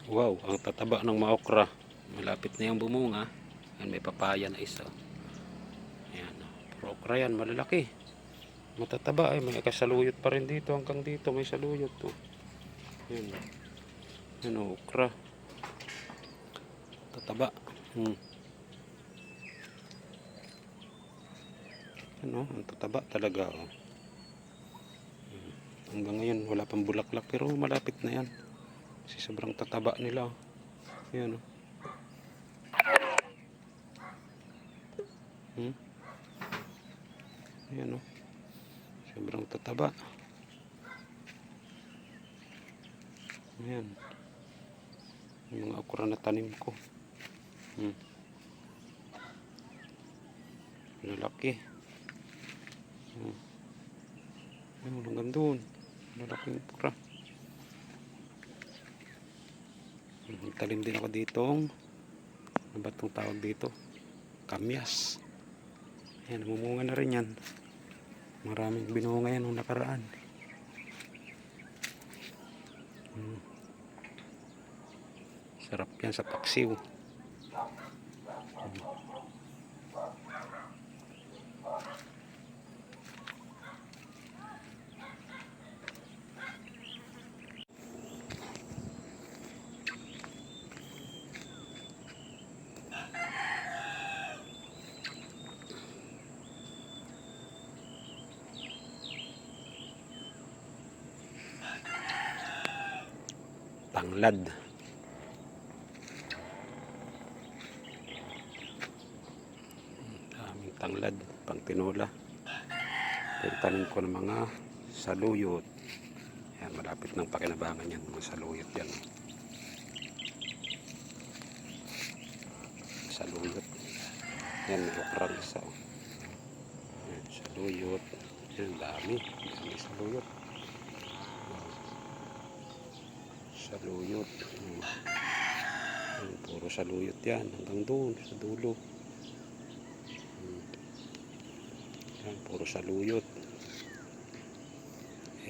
Wow, ang tataba ng maokra. Malapit na yung bumunga. Yan, may papaya na isa. Ayan, puro okra yan, malalaki. Matataba ay may kasaluyot pa rin dito. Hanggang dito may saluyot to. Yan, yan okra. Tataba. Ano, ang tataba talaga. Oh. Hanggang ngayon wala pang bulaklak pero malapit na yan. Kasi sobrang tataba nila. Yan, oh. Ayan, oh. Sobrang tataba. Ayan. Yung mga okra na tanim ko. Malaki. Ayan, hanggang doon. Malaking okra. Talim din ako ditong, ano ba itong tawag dito? Kamyas. Ayan, namumunga na rin yan. Maraming binunga yan nung nakaraan. Sarap yan sa paksiw. Tanglad. Daming tanglad pang tinola. Tanim ko ng mga saluyot. Yan, malapit ng pakinabangan yan, mga saluyot yan. Saluyot. Yan, may okrang isa. Yan, saluyot. Yan, dami saluyot. Saluyot. Yan, puro saluyot yan hanggang doon sa dulo. Yan, puro saluyot.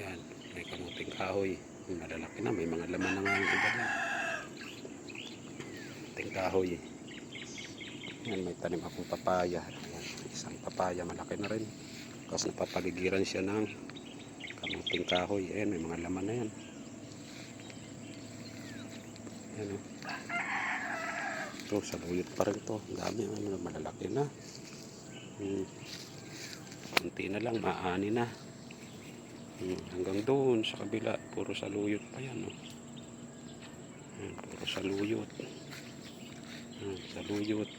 Yan, may kamuting kahoy. Malalaki na, may mga laman na nga yung iba dyan. Kamuting kahoy. Yan, may tanim akong papaya. Yan, isang papaya, malaki na rin. Kasi napapaligiran siya ng kamuting kahoy. Ayan, may mga laman na yan. Yan, oh. Ito, saluyot pa rin to. Ang dami, ano, malalaki na. Kunti na lang, maani na. Hanggang doon sa kabila, puro saluyot pa yan, oh. Yan, puro saluyot. Saluyot.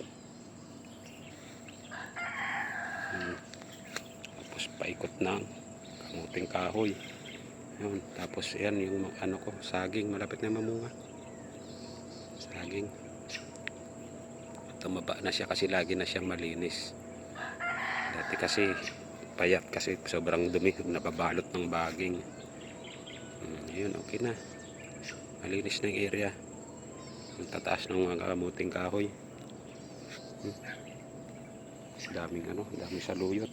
Tapos paikot ng kamuting kahoy. Yan, tapos yan yung ano ko, saging, malapit na mamunga. Saging. Tumaba na siya kasi lagi na siyang malinis. Dati kasi payat kasi sobrang dumi, nababalot ng baging. Yun, okay na. Malinis na yung area. Ang tataas ng mga kamuting kahoy. Daming ano, daming saluyot.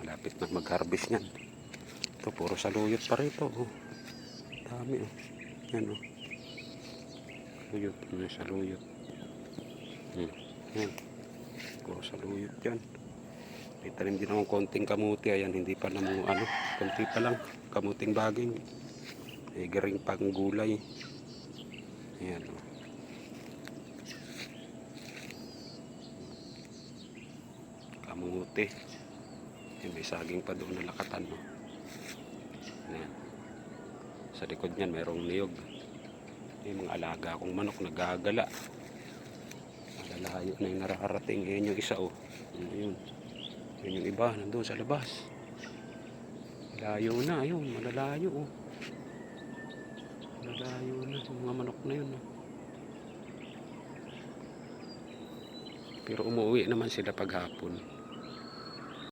Malapit na mag-harvest niyan. Ito, puro saluyot pa rito. Oh. Dami, oh. Yan, oh. Saluyot, may saluyot. Yan. Puro saluyot yan. May tanim din akong konting kamuti. Ayan, hindi pa naman ano, konti pa lang. Kamuting baging. May garing pang gulay. Ayan, oh. Kamuti. Ayan, may saging pa doon na lakatan, no? Ayan. Sa likod niyan mayroong niyog. May mga alaga akong manok nagagala. Malalayo na yung nararating. Ayan yung isa, oh. Ayun. Ayun yung iba, nandun sa labas. Malayo na, ayun, malalayo, oh. Malalayo na yung mga manok na yun, oh. Pero umuwi naman sila paghapon.